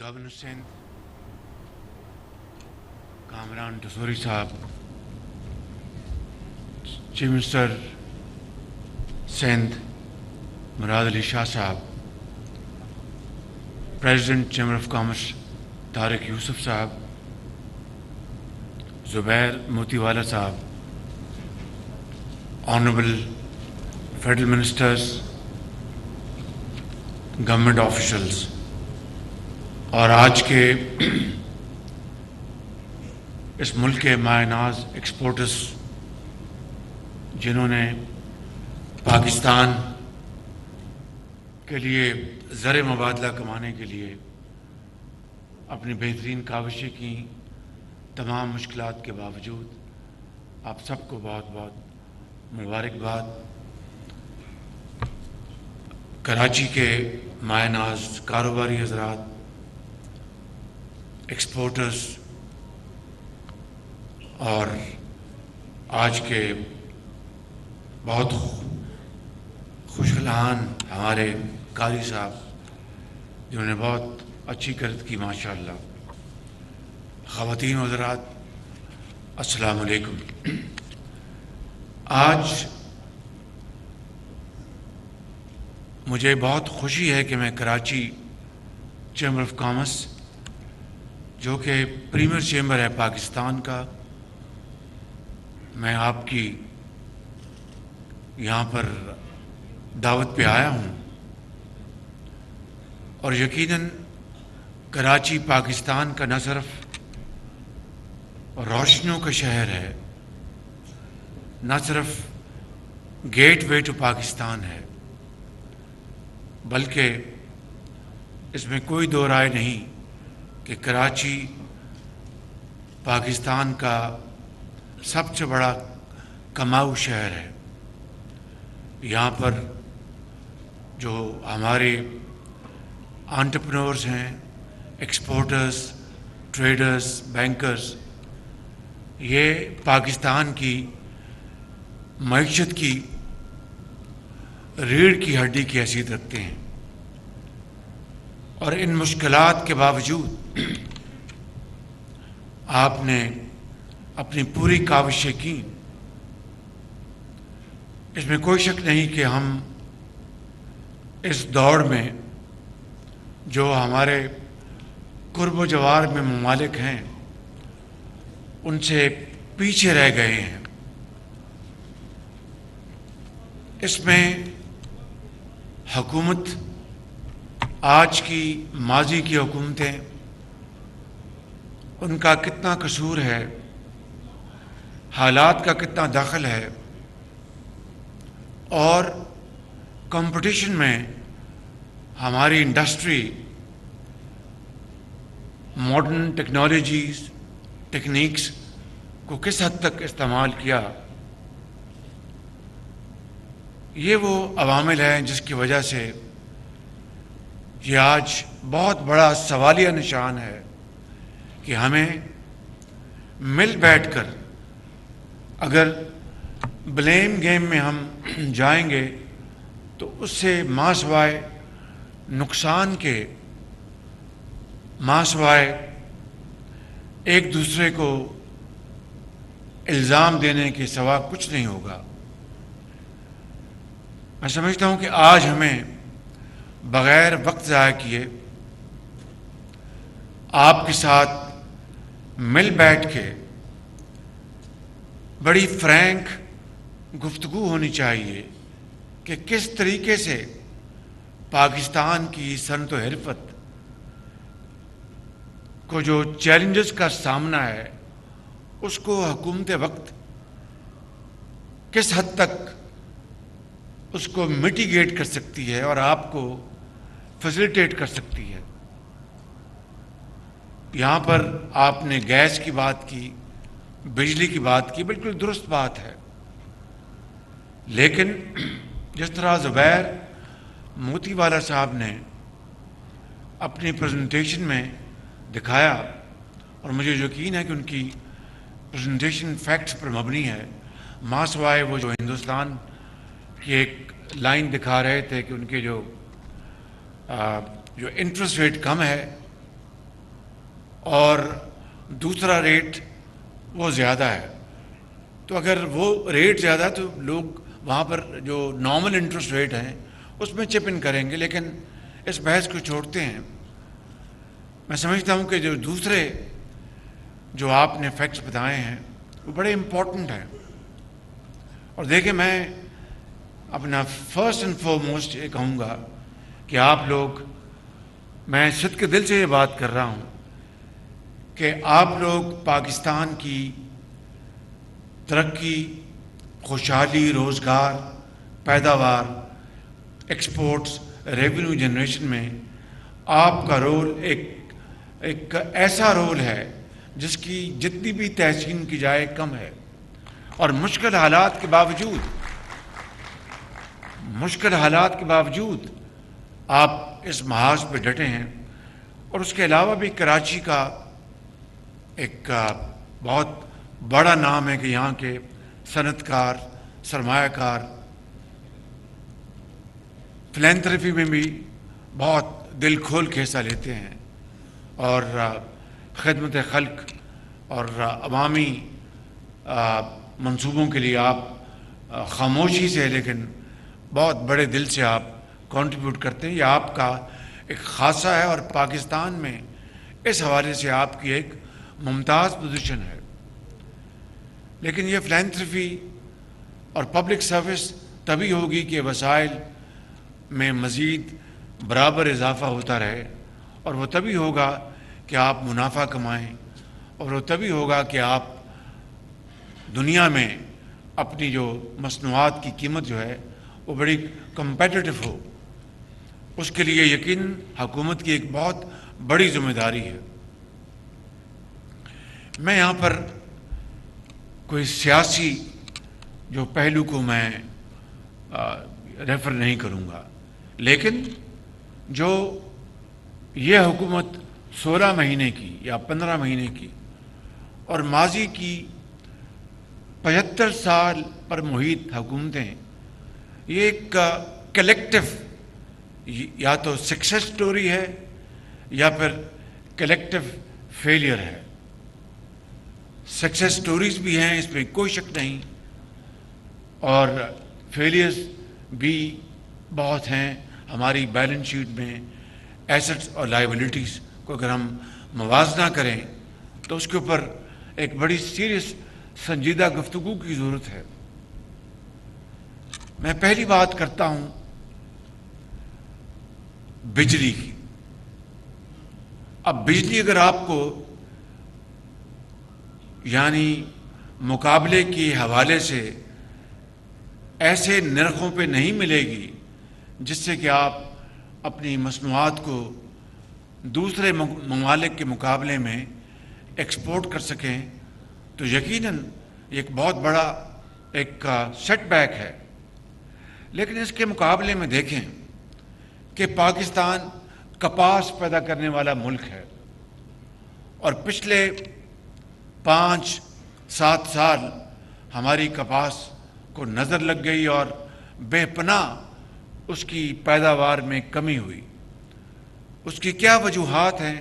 Governor Sindh Kamran Tessori صاحب، chief minister Sindh Murad Ali Shah صاحب، president chamber of commerce Tariq Yousuf صاحب، زبیر موتی والا صاحب، honourable federal ministers, government officials, اور آج کے اس ملک کے مایہ ناز ایکسپورٹرز جنہوں نے پاکستان کے لیے زر مبادلہ کمانے کے لیے اپنی بہترین کاوشیں کی، تمام مشکلات کے باوجود آپ سب کو بہت بہت مبارکباد۔ کراچی کے مایہ ناز کاروباری حضرات، ایکسپورٹرز اور آج کے بہت خوش الحان ہمارے قاری صاحب جنہوں نے بہت اچھی کرت کی ماشاءاللہ۔ خواتین و حضرات، السلام علیکم۔ آج مجھے بہت خوشی ہے کہ میں کراچی چیمبر آف کامرس، جو کہ پریمیئر چیمبر ہے پاکستان کا، میں آپ کی یہاں پر دعوت پہ آیا ہوں، اور یقیناً کراچی پاکستان کا نہ صرف روشنیوں کا شہر ہے، نہ صرف گیٹ وے ٹو پاکستان ہے، بلکہ اس میں کوئی دو رائے نہیں کہ کراچی پاکستان کا سب سے بڑا کماؤ شہر ہے۔ یہاں پر جو ہمارے انٹرپرینورز ہیں، ایکسپورٹرز، ٹریڈرز، بینکرز، یہ پاکستان کی معیشت کی ریڑھ کی ہڈی کی حیثیت رکھتے ہیں، اور ان مشکلات کے باوجود آپ نے اپنی پوری کاوشیں کی۔ اس میں کوئی شک نہیں کہ ہم اس دوڑ میں جو ہمارے قرب و جوار میں ممالک ہیں ان سے پیچھے رہ گئے ہیں۔ اس میں حکومت، آج کی ماضی کی حکومتیں، ان کا کتنا قصور ہے، حالات کا کتنا دخل ہے، اور کمپٹیشن میں ہماری انڈسٹری ماڈرن ٹیکنالوجیز، ٹیکنیکس کو کس حد تک استعمال کیا۔ یہ وہ عوامل ہیں جس کی وجہ سے یہ آج بہت بڑا سوالیہ نشان ہے کہ ہمیں مل بیٹھ کر اگر بلیم گیم میں ہم جائیں گے تو اس سے ماں سوائے نقصان کے، ماں سوائے ایک دوسرے کو الزام دینے کے سوا کچھ نہیں ہوگا۔ میں سمجھتا ہوں کہ آج ہمیں بغیر وقت ضائع کیے آپ کے ساتھ مل بیٹھ کے بڑی فرینک گفتگو ہونی چاہیے کہ کس طریقے سے پاکستان کی صنعت و حرفت کو جو چیلنجز کا سامنا ہے اس کو حکومت وقت کس حد تک اس کو میٹیگیٹ کر سکتی ہے اور آپ کو فیسیلیٹیٹ کر سکتی ہے۔ یہاں پر آپ نے گیس کی بات کی، بجلی کی بات کی، بالکل درست بات ہے، لیکن جس طرح زبیر موتی والا صاحب نے اپنی پریزنٹیشن میں دکھایا، اور مجھے یقین ہے کہ ان کی پریزنٹیشن فیکٹس پر مبنی ہے، ماں سوائے وہ جو ہندوستان کی ایک لائن دکھا رہے تھے کہ ان کے جو انٹرسٹ ریٹ کم ہے، اور دوسرا ریٹ وہ زیادہ ہے. تو اگر وہ ریٹ زیادہ ہے تو لوگ وہاں پر جو نارمل انٹرسٹ ریٹ ہیں اس میں چپ ان کریں گے. لیکن اس بحث کو چھوڑتے ہیں. میں سمجھتا ہوں کہ جو دوسرے جو آپ نے فیکٹس بتائے ہیں وہ بڑے امپورٹنٹ ہیں. اور دیکھیں میں اپنا فرسٹ اینڈ فارموسٹ یہ کہوں گا کہ آپ لوگ، میں صدق کے دل سے یہ بات کر رہا ہوں کہ آپ لوگ پاکستان کی ترقی، خوشحالی، روزگار، پیداوار، ایکسپورٹس، ریونیو جنریشن میں آپ کا رول ایک ایسا رول ہے جس کی جتنی بھی تحسین کی جائے کم ہے. اور مشکل حالات کے باوجود آپ اس محاذ پہ ڈٹے ہیں. اور اس کے علاوہ بھی کراچی کا ایک بہت بڑا نام ہے کہ یہاں کے صنعت کار، سرمایہ کار فلینتھرپی میں بھی بہت دل کھول کے حصہ لیتے ہیں اور خدمت خلق اور عوامی منصوبوں کے لیے آپ خاموشی سے لیکن بہت بڑے دل سے آپ کنٹریبیوٹ کرتے ہیں. یہ آپ کا ایک خاصہ ہے اور پاکستان میں اس حوالے سے آپ کی ایک ممتاز پوزیشن ہے. لیکن یہ فلینتھرپی اور پبلک سروس تبھی ہوگی کہ وسائل میں مزید برابر اضافہ ہوتا رہے. اور وہ تبھی ہوگا کہ آپ منافع کمائیں. اور وہ تبھی ہوگا کہ آپ دنیا میں اپنی جو مصنوعات کی قیمت جو ہے وہ بڑی کمپیٹیٹو ہو. اس کے لیے یقیناً حکومت کی ایک بہت بڑی ذمہ داری ہے. میں یہاں پر کوئی سیاسی جو پہلو کو میں ریفر نہیں کروں گا، لیکن جو یہ حکومت 16 مہینے کی یا 15 مہینے کی اور ماضی کی 75 سال پر محیط حکومتیں، یہ ایک کلیکٹیو یا تو سکسیس سٹوری ہے یا پھر کلیکٹیو فیلئر ہے. سکسیس سٹوریز بھی ہیں، اس میں کوئی شک نہیں، اور فیلئرز بھی بہت ہیں. ہماری بیلنس شیٹ میں ایسٹس اور لائبلٹیز کو اگر ہم موازنہ کریں تو اس کے اوپر ایک بڑی سیریس سنجیدہ گفتگو کی ضرورت ہے. میں پہلی بات کرتا ہوں بجلی کی. اب بجلی اگر آپ کو یعنی مقابلے کے حوالے سے ایسے نرخوں پہ نہیں ملے گی جس سے کہ آپ اپنی مصنوعات کو دوسرے ممالک کے مقابلے میں ایکسپورٹ کر سکیں، تو یقیناً ایک بہت بڑا ایک سیٹ بیک ہے. لیکن اس کے مقابلے میں دیکھیں کہ پاکستان کپاس پیدا کرنے والا ملک ہے اور پچھلے 5-7 سال ہماری کپاس کو نظر لگ گئی اور بے پناہ اس کی پیداوار میں کمی ہوئی. اس کی کیا وجوہات ہیں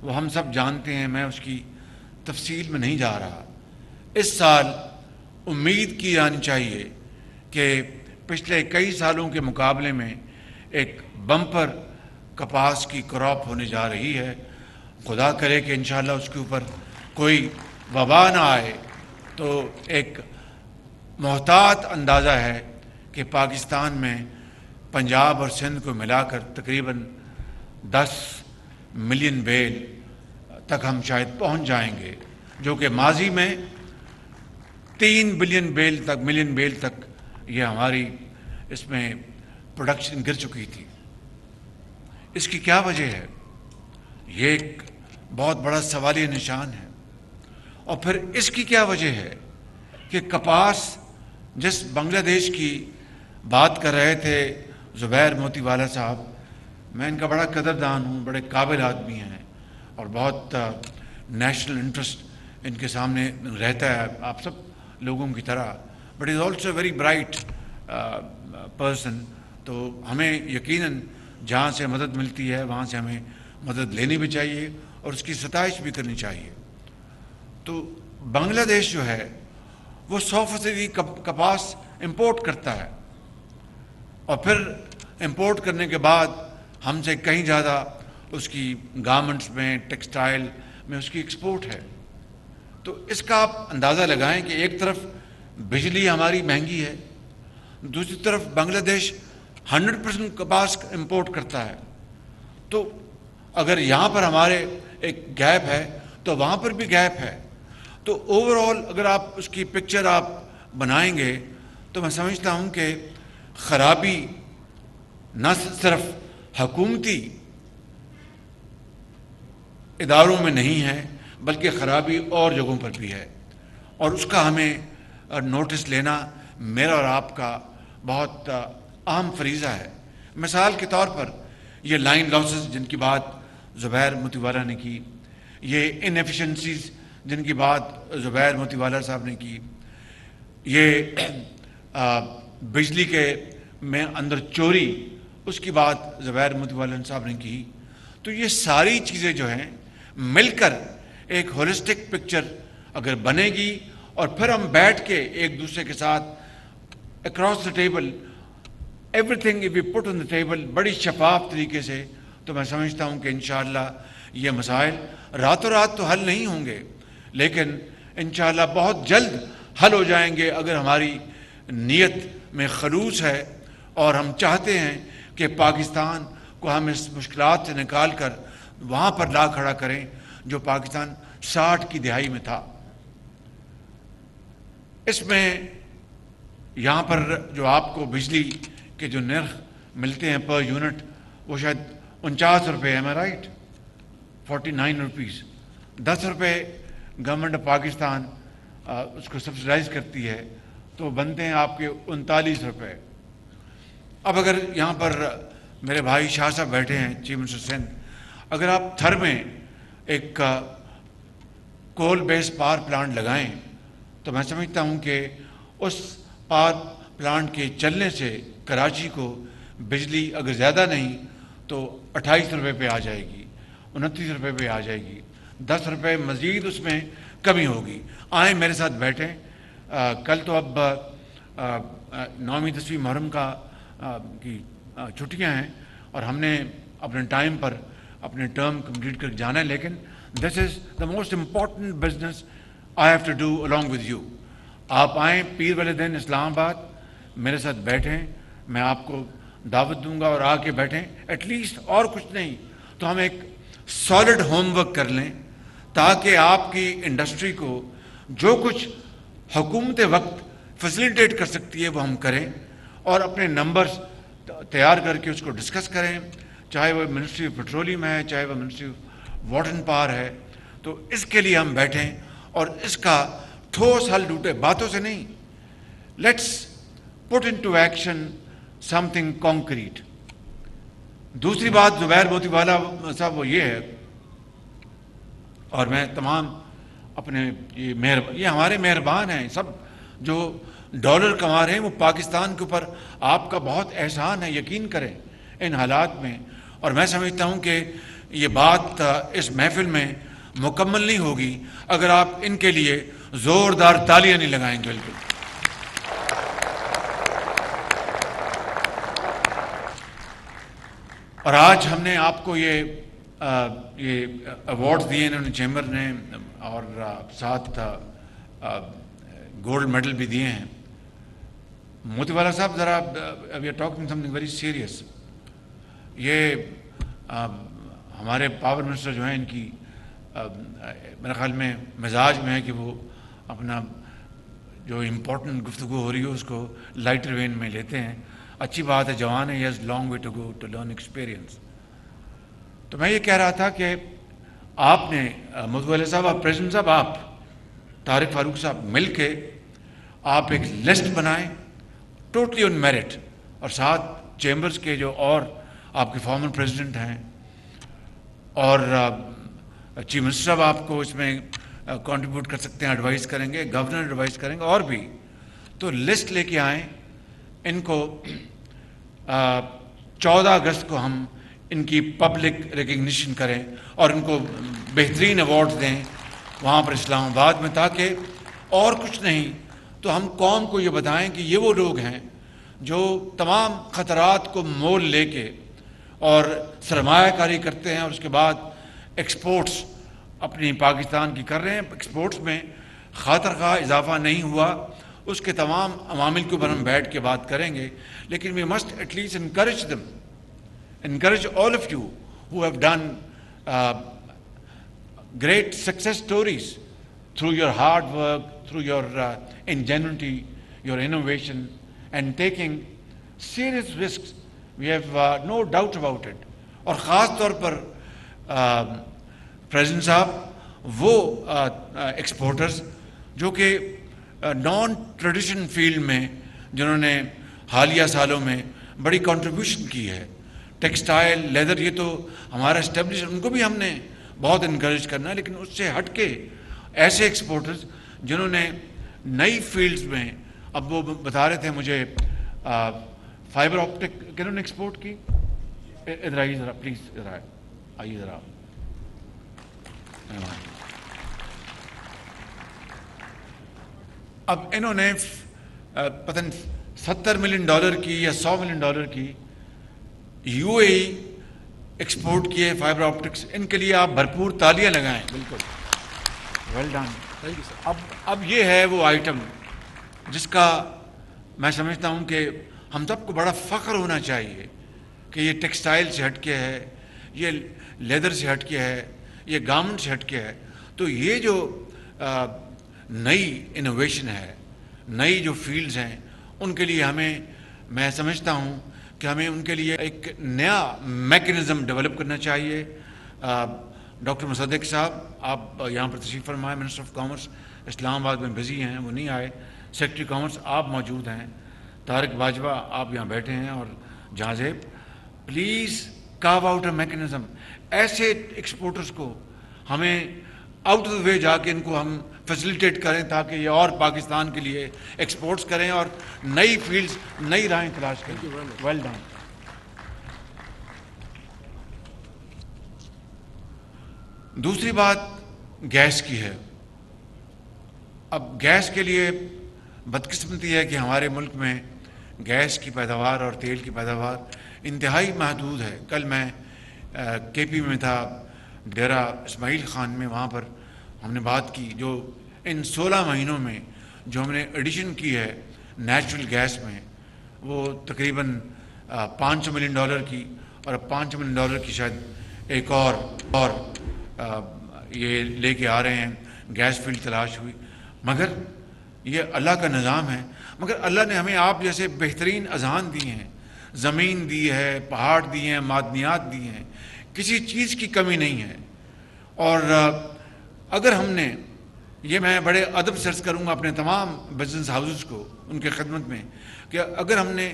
وہ ہم سب جانتے ہیں، میں اس کی تفصیل میں نہیں جا رہا. اس سال امید کی جانی چاہیے کہ پچھلے کئی سالوں کے مقابلے میں ایک بمپر کپاس کی کراپ ہونے جا رہی ہے. خدا کرے کہ انشاءاللہ اس کے اوپر کوئی وبا نہ آئے. تو ایک محتاط اندازہ ہے کہ پاکستان میں پنجاب اور سندھ کو ملا کر تقریباً 10 ملین بیل تک ہم شاید پہنچ جائیں گے، جو کہ ماضی میں 3 ملین بیل تک یہ ہماری اس میں پروڈکشن گر چکی تھی. اس کی کیا وجہ ہے؟ یہ ایک بہت بڑا سوالیہ نشان ہے. اور پھر اس کی کیا وجہ ہے کہ کپاس جس بنگلہ دیش کی بات کر رہے تھے زبیر موتی والا صاحب، میں ان کا بڑا قدردان ہوں، بڑے قابل آدمی ہیں اور بہت نیشنل انٹرسٹ ان کے سامنے رہتا ہے آپ سب لوگوں کی طرح، but is also very bright person. تو ہمیں یقیناً جہاں سے مدد ملتی ہے وہاں سے ہمیں مدد لینی بھی چاہیے اور اس کی ستائش بھی کرنی چاہیے۔ تو بنگلہ دیش جو ہے وہ 100% کپاس امپورٹ کرتا ہے، اور پھر امپورٹ کرنے کے بعد ہم سے کہیں زیادہ اس کی گارمنٹس میں، ٹیکسٹائل میں اس کی ایکسپورٹ ہے۔ تو اس کا آپ اندازہ لگائیں کہ ایک طرف بجلی ہماری مہنگی ہے، دوسری طرف بنگلہ دیش 100% کپاس امپورٹ کرتا ہے۔ تو اگر یہاں پر ہمارے ایک گیپ ہے تو وہاں پر بھی گیپ ہے۔ تو اوور آل اگر آپ اس کی پکچر آپ بنائیں گے تو میں سمجھتا ہوں کہ خرابی نہ صرف حکومتی اداروں میں نہیں ہے بلکہ خرابی اور جگہوں پر بھی ہے، اور اس کا ہمیں نوٹس لینا میرا اور آپ کا بہت اہم فریضہ ہے۔ مثال کے طور پر یہ لائن لاسز جن کی بات زبیر موتی والا نے کی، یہ انیفیشنسیز جن کی بات زبیر موتی والا صاحب نے کی، یہ بجلی کے میں اندر چوری اس کی بات زبیر موتی والا صاحب نے کی۔ تو یہ ساری چیزیں جو ہیں مل کر ایک ہولسٹک پکچر اگر بنے گی، اور پھر ہم بیٹھ کے ایک دوسرے کے ساتھ across the table everything we put on the table بڑی شفاف طریقے سے، تو میں سمجھتا ہوں کہ انشاءاللہ یہ مسائل راتوں رات تو حل نہیں ہوں گے، لیکن انشاءاللہ بہت جلد حل ہو جائیں گے اگر ہماری نیت میں خلوص ہے اور ہم چاہتے ہیں کہ پاکستان کو ہم اس مشکلات سے نکال کر وہاں پر لا کھڑا کریں جو پاکستان 60 کی دہائی میں تھا۔ اس میں یہاں پر جو آپ کو بجلی کے جو نرخ ملتے ہیں پر یونٹ وہ شاید 49 روپے، ایم آئی رائٹ؟ 49 روپیز، 10 روپے گورنمنٹ آف پاکستان اس کو سبسڈائز کرتی ہے، تو بنتے ہیں آپ کے 39 روپے۔ اب اگر یہاں پر میرے بھائی شاہ صاحب بیٹھے ہیں، چیف منسٹر سندھ، اگر آپ تھر میں ایک کول بیس پاور پلانٹ لگائیں تو میں سمجھتا ہوں کہ اس پاور پلانٹ کے چلنے سے کراچی کو بجلی اگر زیادہ نہیں تو 28 روپے پہ آ جائے گی، 29 روپے پہ آ جائے گی، 10 روپے مزید اس میں کمی ہوگی۔ آئیں میرے ساتھ بیٹھیں، کل تو اب 9ویں 10ویں محرم کی چھٹیاں ہیں اور ہم نے اپنے ٹائم پر اپنے ٹرم کمپلیٹ کر جانا ہے، لیکن this is the most important business I have to do along with you۔ آپ آئیں پیر والے دن اسلام آباد، میرے ساتھ بیٹھیں، میں آپ کو دعوت دوں گا اور آ کے بیٹھیں، ایٹ لیسٹ اور کچھ نہیں تو ہم ایک سالڈ ہوم ورک کر لیں تاکہ آپ کی انڈسٹری کو جو کچھ حکومت وقت فیسیلیٹیٹ کر سکتی ہے وہ ہم کریں، اور اپنے نمبرز تیار کر کے اس کو ڈسکس کریں، چاہے وہ منسٹری آف پیٹرولیم ہے، چاہے وہ ministry of water and power ہے۔ تو اس کے لیے ہم بیٹھیں اور اس کا ٹھوس حل ڈھونڈیں، باتوں سے نہیں۔ Let's put into action some thing concrete. دوسری بات زبیر موتی والا صاحب وہ یہ ہے، اور میں تمام اپنے یہ ہمارے مہربان ہیں سب جو ڈالر کما رہے ہیں، وہ پاکستان کے اوپر آپ کا بہت احسان ہے، یقین کریں ان حالات میں۔ اور میں سمجھتا ہوں کہ یہ بات اس محفل میں مکمل نہیں ہوگی اگر آپ ان کے لیے زوردار تالیاں نہیں لگائیں گے۔ بالکل۔ اور آج ہم نے آپ کو یہ ایوارڈ دیے انہوں نے چیمبر نے، اور ساتھ گولڈ میڈل بھی دیے ہیں۔ موتی والا صاحب ذرا we are talking something very serious. یہ ہمارے پاور منسٹر جو ہیں ان کی میرے خیال میں مزاج میں ہے کہ وہ اپنا جو امپورٹنٹ گفتگو ہو رہی ہے اس کو لائٹر وین میں لیتے ہیں۔ اچھی بات ہے، جوان ہے، has long way to go to learn experience. تو میں یہ کہہ رہا تھا کہ آپ نے موتی والا صاحب، آپ پریزیڈنٹ صاحب، آپ طارق فاروق صاحب مل کے آپ ایک لسٹ بنائیں ٹوٹلی آن میرٹ، اور ساتھ چیمبرز کے جو اور آپ کے فارمر پریزیڈنٹ ہیں اور چیف منسٹر صاحب آپ کو اس میں کنٹریبیوٹ کر سکتے ہیں، ایڈوائز کریں گے، گورنر ایڈوائز کریں گے، اور بھی تو لسٹ لے کے آئیں۔ ان کو 14 اگست کو ہم ان کی پبلک ریکگنیشن کریں اور ان کو بہترین ایوارڈ دیں وہاں پر اسلام آباد میں، تاکہ اور کچھ نہیں تو ہم قوم کو یہ بتائیں کہ یہ وہ لوگ ہیں جو تمام خطرات کو مول لے کے اور سرمایہ کاری کرتے ہیں، اور اس کے بعد ایکسپورٹس اپنی پاکستان کی کر رہے ہیں. ایکسپورٹس میں خاطر خواہ اضافہ نہیں ہوا، اس کے تمام عوامل کے اوپر ہم بیٹھ کے بات کریں گے، لیکن we must at least encourage them, encourage all of you who have done great success stories through your hard work, through your ingenuity, your innovation, and taking serious risks. We have no doubt about it. اور خاص طور پر president صاحب وہ exporters جو کہ naan tradition field میں جنہوں نے حالیہ سالوں میں بڑی کنٹریبیوشن کی ہے، ٹیکسٹائل، لیدر، یہ تو ہمارا اسٹیبلش، ان کو بھی ہم نے بہت انکریج کرنا ہے. لیکن اس سے ہٹ کے ایسے ایکسپورٹرز جنہوں نے نئی فیلڈز میں، اب وہ بتا رہے تھے مجھے فائبر آپٹک کنہوں نے ایکسپورٹ کی، ادھر آئیے ذرا پلیز، ادھر آئیے ذرا. اب انہوں نے پتہ نہیں $70 ملین کی یا $100 ملین کی یو اے ای ایکسپورٹ کیے فائبر آپٹکس. ان کے لیے آپ بھرپور تالیاں لگائیں. بالکل well done. Thank you sir. اب یہ ہے وہ آئٹم جس کا میں سمجھتا ہوں کہ ہم سب کو بڑا فخر ہونا چاہیے کہ یہ ٹیکسٹائل سے ہٹ کے ہے، یہ لیدر سے ہٹ کے ہے، یہ گارمنٹ سے ہٹ کے ہے. تو یہ جو نئی انوویشن ہے، نئی جو فیلڈز ہیں، ان کے لیے ہمیں، میں سمجھتا ہوں کہ ہمیں ان کے لیے ایک نیا میکنزم ڈیولپ کرنا چاہیے. ڈاکٹر مصدق صاحب آپ یہاں پر تشریف فرمائے، منسٹر آف کامرس اسلام آباد میں بزی ہیں، وہ نہیں آئے. سیکرٹری کامرس آپ موجود ہیں، طارق باجوہ آپ یہاں بیٹھے ہیں، اور جہاں زیب. پلیز کارو آؤٹ اے میکنزم. ایسے ایکسپورٹرز کو ہمیں آؤٹ آف دا وے جا کے ان کو ہم فیسیلیٹیٹ کریں تاکہ یہ اور پاکستان کے لیے ایکسپورٹس کریں اور نئی فیلڈز، نئی راہیں تلاش کریں. Well done. دوسری بات گیس کی ہے. اب گیس کے لیے بدقسمتی ہے کہ ہمارے ملک میں گیس کی پیداوار اور تیل کی پیداوار انتہائی محدود ہے. کل میں کے پی میں تھا، ڈیرہ اسماعیل خان میں، وہاں پر ہم نے بات کی جو ان 16 مہینوں میں جو ہم نے ایڈیشن کی ہے نیچرل گیس میں، وہ تقریباً $500 ملین کی، اور اب $500 ملین کی شاید ایک اور یہ لے کے آ رہے ہیں، گیس فیلڈ تلاش ہوئی. مگر یہ اللہ کا نظام ہے. مگر اللہ نے ہمیں آپ جیسے بہترین اذہان دی ہیں، زمین دی ہے، پہاڑ دی ہیں، معدنیات دی ہیں، کسی چیز کی کمی نہیں ہے. اور اگر ہم نے یہ، میں بڑے ادب سے عرض کروں گا اپنے تمام بزنس ہاؤسز کو ان کے خدمت میں، کہ اگر ہم نے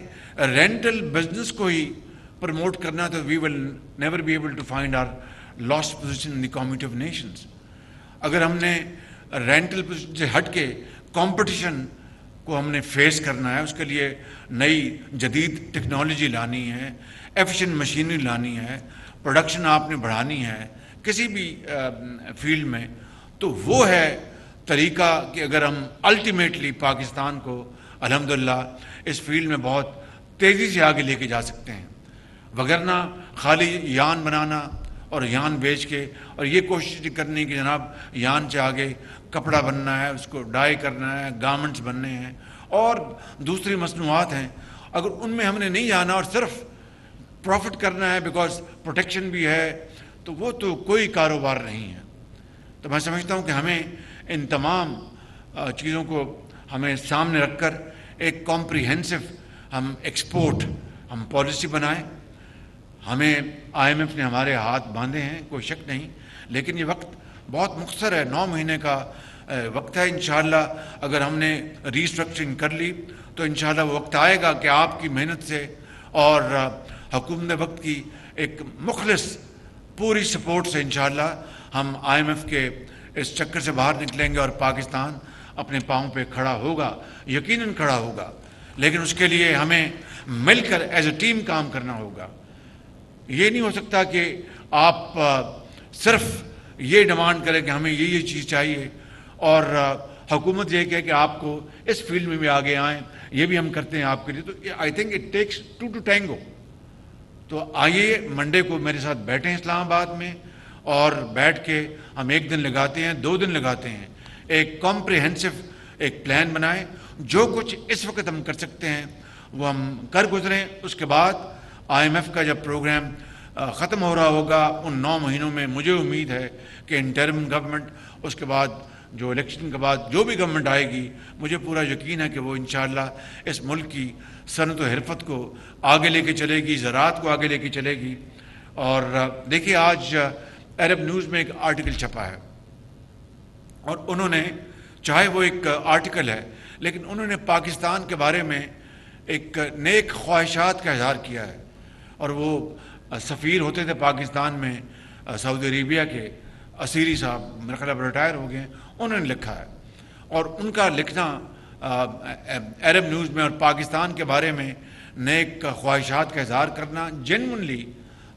رینٹل بزنس کو ہی پروموٹ کرنا تو we will never be able to find our last position in the community of nations. اگر ہم نے رینٹل پوزیشن سے ہٹ کے کمپٹیشن کو ہم نے فیس کرنا ہے، اس کے لیے نئی جدید ٹیکنالوجی لانی ہے، ایفیشینٹ مشینری لانی ہے، پروڈکشن آپ نے بڑھانی ہے کسی بھی فیلڈ میں، تو وہ ہے طریقہ کہ اگر ہم الٹیمیٹلی پاکستان کو الحمدللہ اس فیلڈ میں بہت تیزی سے آگے لے کے جا سکتے ہیں. وگرنہ خالی یان بنانا اور یان بیچ کے، اور یہ کوشش کرنی کہ جناب یان سے آگے کپڑا بننا ہے، اس کو ڈائی کرنا ہے، گارمنٹس بننے ہیں اور دوسری مصنوعات ہیں، اگر ان میں ہم نے نہیں جانا اور صرف پروفٹ کرنا ہے بیکاز پروٹیکشن بھی ہے، تو وہ تو کوئی کاروبار نہیں ہے. تو میں سمجھتا ہوں کہ ہمیں ان تمام چیزوں کو ہمیں سامنے رکھ کر ایک کمپریہنسو ہم ایکسپورٹ ہم پالیسی بنائیں. ہمیں آئی ایم ایف نے ہمارے ہاتھ باندھے ہیں، کوئی شک نہیں، لیکن یہ وقت بہت مختصر ہے، 9 مہینے کا وقت ہے. انشاءاللہ اگر ہم نے ریسٹرکچرنگ کر لی تو انشاءاللہ وہ وقت آئے گا کہ آپ کی محنت سے اور حکومت وقت کی ایک مخلص پوری سپورٹ سے انشاءاللہ ہم آئی ایم ایف کے اس چکر سے باہر نکلیں گے اور پاکستان اپنے پاؤں پہ کھڑا ہوگا، یقیناً کھڑا ہوگا. لیکن اس کے لیے ہمیں مل کر ایز اے ٹیم کام کرنا ہوگا. یہ نہیں ہو سکتا کہ آپ صرف یہ ڈیمانڈ کریں کہ ہمیں یہ چیز چاہیے اور حکومت یہ کہے کہ آپ کو اس فیلڈ میں بھی آگے آئیں، یہ بھی ہم کرتے ہیں آپ کے لیے. تو I think it takes two to tango. تو آئیے منڈے کو میرے ساتھ بیٹھیں اسلام آباد میں، اور بیٹھ کے ہم 1 دن لگاتے ہیں، 2 دن لگاتے ہیں، ایک کمپریہنسو ایک پلان بنائیں. جو کچھ اس وقت ہم کر سکتے ہیں وہ ہم کر گزریں. اس کے بعد IMF کا جب پروگرام ختم ہو رہا ہوگا ان 9 مہینوں میں، مجھے امید ہے کہ انٹرم گورنمنٹ، اس کے بعد جو الیکشن کے بعد جو بھی گورنمنٹ آئے گی، مجھے پورا یقین ہے کہ وہ انشاءاللہ اس ملک کی صنعت و حرفت کو آگے لے کے چلے گی، زراعت کو آگے لے کے چلے گی. اور دیکھیے آج عرب نیوز میں ایک آرٹیکل چھپا ہے، اور انہوں نے، چاہے وہ ایک آرٹیکل ہے لیکن انہوں نے پاکستان کے بارے میں ایک نیک خواہشات کا اظہار کیا ہے. اور وہ سفیر ہوتے تھے پاکستان میں سعودی عربیہ کے، اسیری صاحب، میرا خیال اب ریٹائر ہو گئے ہیں، انہوں نے لکھا ہے. اور ان کا لکھنا عرب نیوز میں اور پاکستان کے بارے میں نیک خواہشات کا اظہار کرنا جینونلی،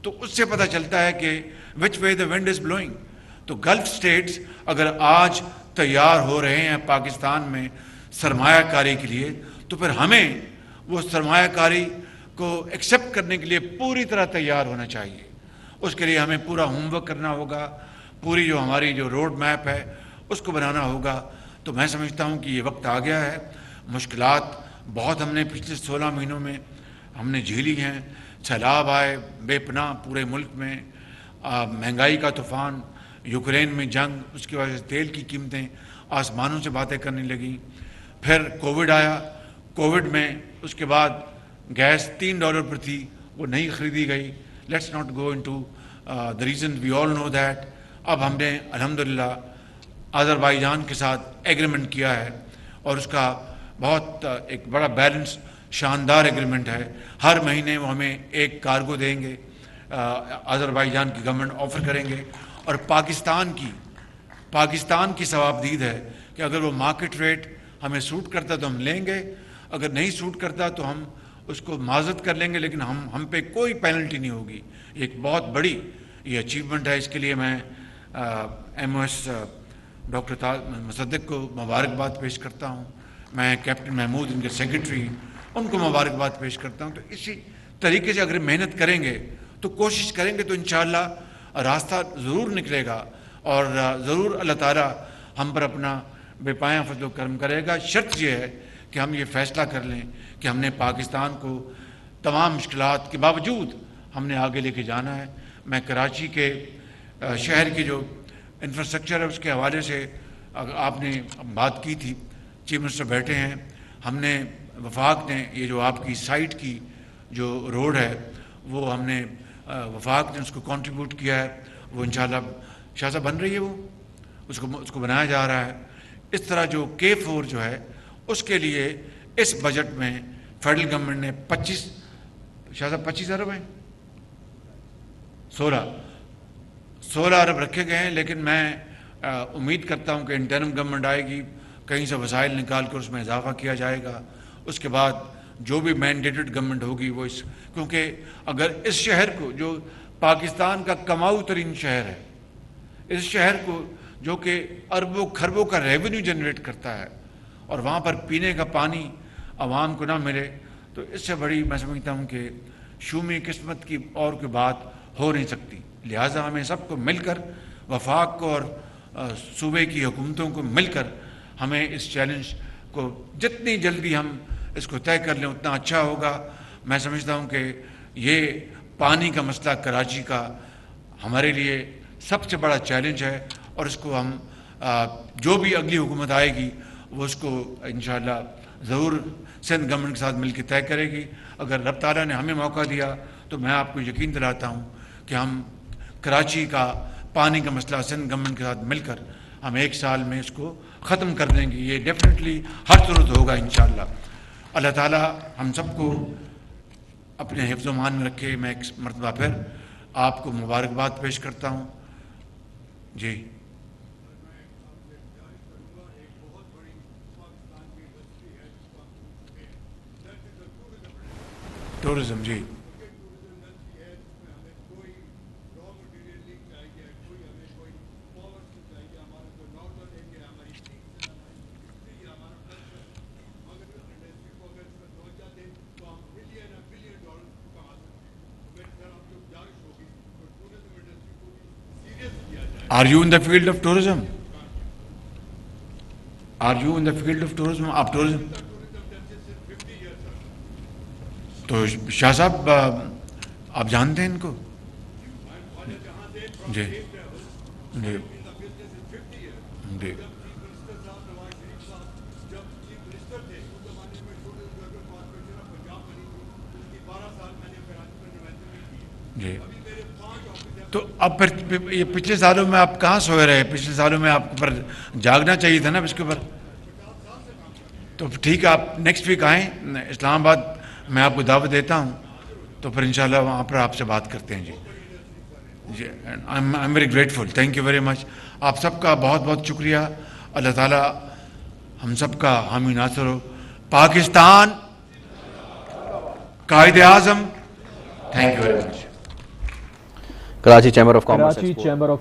تو اس سے پتہ چلتا ہے کہ وچ وے دا ونڈ از بلوئنگ. تو گلف سٹیٹس اگر آج تیار ہو رہے ہیں پاکستان میں سرمایہ کاری کے لیے، تو پھر ہمیں وہ سرمایہ کاری کو ایکسیپٹ کرنے کے لیے پوری طرح تیار ہونا چاہیے. اس کے لیے ہمیں پورا ہوم ورک کرنا ہوگا، پوری جو ہماری جو روڈ میپ ہے اس کو بنانا ہوگا. تو میں سمجھتا ہوں کہ یہ وقت آ گیا ہے. مشکلات بہت ہم نے پچھلے 16 مہینوں میں ہم نے جھیلی ہیں. سیلاب آئے بے پناہ پورے ملک میں، مہنگائی کا طوفان، یوکرین میں جنگ، اس کی وجہ سے تیل کی قیمتیں آسمانوں سے باتیں کرنے لگیں. پھر کووڈ آیا، کووڈ میں اس کے بعد گیس $3 پر تھی، وہ نہیں خریدی گئی. Let's not go into the reason, we all know that. اب ہم نے الحمدللہ آذربائیجان کے ساتھ ایگریمنٹ کیا ہے، اور اس کا بہت ایک بڑا بیلنس شاندار ایگریمنٹ ہے. ہر مہینے وہ ہمیں ایک کارگو دیں گے، آذربائیجان کی گورنمنٹ آفر کریں گے. اور پاکستان کی ثوابدید ہے کہ اگر وہ مارکیٹ ریٹ ہمیں سوٹ کرتا تو ہم لیں گے، اگر نہیں سوٹ کرتا تو ہم اس کو معذرت کر لیں گے، لیکن ہم پہ کوئی پینلٹی نہیں ہوگی. یہ ایک بہت بڑی یہ اچیومنٹ ہے. اس کے لیے میں MOS ڈاکٹر مصدق کو مبارکباد پیش کرتا ہوں. میں کیپٹن محمود ان کے سیکرٹری، ان کو مبارکباد پیش کرتا ہوں. تو اسی طریقے سے اگر محنت کریں گے تو کوشش کریں گے تو انشاءاللہ راستہ ضرور نکلے گا، اور ضرور اللہ تعالیٰ ہم پر اپنا بے پایاں فضل و کرم کرے گا. شرط یہ ہے کہ ہم یہ فیصلہ کر لیں کہ ہم نے پاکستان کو تمام مشکلات کے باوجود ہم نے آگے لے کے جانا ہے. میں کراچی کے شہر کی جو انفراسٹرکچر ہے اس کے حوالے سے آپ نے بات کی تھی، چیف منسٹر بیٹھے ہیں. ہم نے وفاق نے یہ جو آپ کی سائٹ کی جو روڈ ہے وہ ہم نے وفاق نے اس کو کنٹریبیوٹ کیا ہے. وہ انشاءاللہ شاہ صاحب بن رہی ہے، وہ اس کو بنایا جا رہا ہے. اس طرح جو K4 جو ہے اس کے لیے اس بجٹ میں فیڈرل گورنمنٹ نے 25 ارب ہیں، 16 ارب رکھے گئے ہیں. لیکن میں امید کرتا ہوں کہ انٹرم گورنمنٹ آئے گی، کہیں سے وسائل نکال کر اس میں اضافہ کیا جائے گا. اس کے بعد جو بھی مینڈیٹڈ گورنمنٹ ہوگی وہ کیونکہ اگر اس شہر کو جو پاکستان کا کماؤ ترین شہر ہے، اس شہر کو جو کہ اربوں خربوں کا ریونیو جنریٹ کرتا ہے، اور وہاں پر پینے کا پانی عوام کو نہ ملے، تو اس سے بڑی میں سمجھتا ہوں کہ شومی قسمت کی اور کوئی بات ہو نہیں سکتی. لہٰذا ہمیں سب کو مل کر، وفاق کو اور صوبے کی حکومتوں کو مل کر، ہمیں اس چیلنج کو جتنی جلدی ہم اس کو طے کر لیں اتنا اچھا ہوگا. میں سمجھتا ہوں کہ یہ پانی کا مسئلہ کراچی کا ہمارے لیے سب سے بڑا چیلنج ہے، اور اس کو ہم جو بھی اگلی حکومت آئے گی وہ اس کو انشاءاللہ ضرور سندھ گورنمنٹ کے ساتھ مل کے طے کرے گی. اگر رب تعالیٰ نے ہمیں موقع دیا تو میں آپ کو یقین دلاتا ہوں کہ ہم کراچی کا پانی کا مسئلہ سندھ گورنمنٹ کے ساتھ مل کر ہم 1 سال میں اس کو ختم کر دیں گے. یہ ڈیفینیٹلی ہر صورت ہوگا انشاءاللہ. اللہ تعالیٰ ہم سب کو اپنے حفظ و امان میں رکھے. میں ایک مرتبہ پھر آپ کو مبارکباد پیش کرتا ہوں. جی ٹورزم، جی Are you in the field of tourism? Are you in the field of tourism? آپ tourism تو شاہ صاحب آپ جانتے ہیں ان کو؟ جی جی جی جی تو اب پھر یہ پچھلے سالوں میں آپ کہاں سوئے رہے؟ پچھلے سالوں میں آپ کو پر جاگنا چاہیے تھا نا اس کے اوپر. تو ٹھیک ہے آپ نیکسٹ ویک آئیں اسلام آباد, میں آپ کو دعوت دیتا ہوں, تو پھر انشاءاللہ وہاں پر آپ سے بات کرتے ہیں. جی جی I am very grateful, thank you very much. آپ سب کا بہت بہت شکریہ. اللہ تعالیٰ ہم سب کا حامی ناصر ہو. Pakistan Quaid Azam. Thank you very much. Karachi chamber of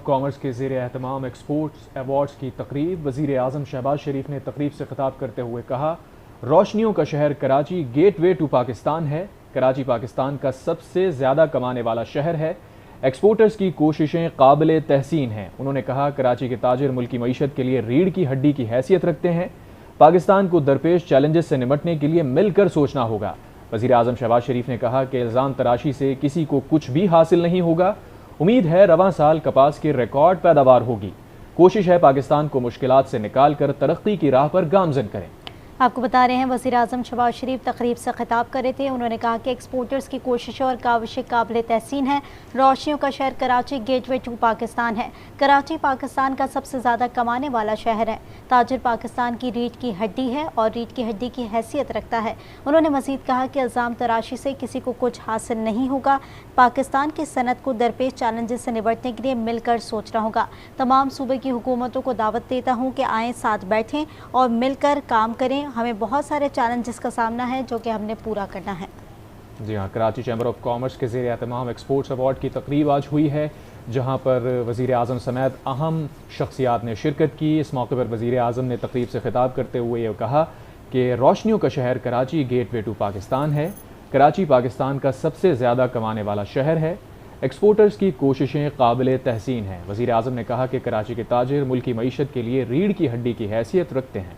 commerce کے زیر اہتمام ایکسپورٹس ایوارڈز کی تقریب. وزیر اعظم شہباز شریف نے تقریب سے خطاب کرتے ہوئے کہا, روشنیوں کا شہر Karachi gateway to Pakistan ہے. کراچی پاکستان کا سب سے زیادہ کمانے والا شہر ہے. ایکسپورٹرز کی کوششیں قابل تحسین ہیں. انہوں نے کہا, کراچی کے تاجر ملکی معیشت کے لیے ریڑھ کی ہڈی کی حیثیت رکھتے ہیں. پاکستان کو درپیش چیلنجز سے نمٹنے کے لیے مل کر سوچنا ہوگا. وزیر اعظم شہباز شریف نے کہا کہ الزام تراشی سے کسی کو کچھ بھی حاصل نہیں ہوگا. امید ہے رواں سال کپاس کی ریکارڈ پیداوار ہوگی. کوشش ہے پاکستان کو مشکلات سے نکال کر ترقی کی راہ پر گامزن کریں. آپ کو بتا رہے ہیں وزیر اعظم شہباز شریف تقریب سے خطاب کر رہے تھے. انہوں نے کہا کہ ایکسپورٹرز کی کوششیں اور کاوشیں قابل تحسین ہیں. روشنیوں کا شہر Karachi gateway to Pakistan ہے. کراچی پاکستان کا سب سے زیادہ کمانے والا شہر ہے. تاجر پاکستان کی ریڑھ کی ہڈی ہے اور ریڑھ کی ہڈی کی حیثیت رکھتا ہے. انہوں نے مزید کہا کہ الزام تراشی سے کسی کو کچھ حاصل نہیں ہوگا. پاکستان کی صنعت کو درپیش چیلنجز سے نمٹنے کے لیے مل کر سوچنا ہوگا. تمام صوبے کی حکومتوں کو دعوت دیتا ہوں کہ آئیں, ساتھ بیٹھیں اور مل کر کام کریں. ہمیں بہت سارے چیلنجز کا سامنا ہے جو کہ ہم نے پورا کرنا ہے. جی ہاں, کراچی چیمبر آف کامرس کے زیر اہتمام ایکسپورٹس ایوارڈ کی تقریب آج ہوئی ہے, جہاں پر وزیر اعظم سمیت اہم شخصیات نے شرکت کی. اس موقع پر وزیر اعظم نے تقریب سے خطاب کرتے ہوئے یہ کہا کہ روشنیوں کا شہر Karachi gateway to Pakistan ہے. کراچی پاکستان کا سب سے زیادہ کمانے والا شہر ہے. ایکسپورٹرز کی کوششیں قابل تحسین ہیں. وزیر اعظم نے کہا کہ کراچی کے تاجر ملکی معیشت کے لیے ریڑھ کی ہڈی کی حیثیت رکھتے ہیں.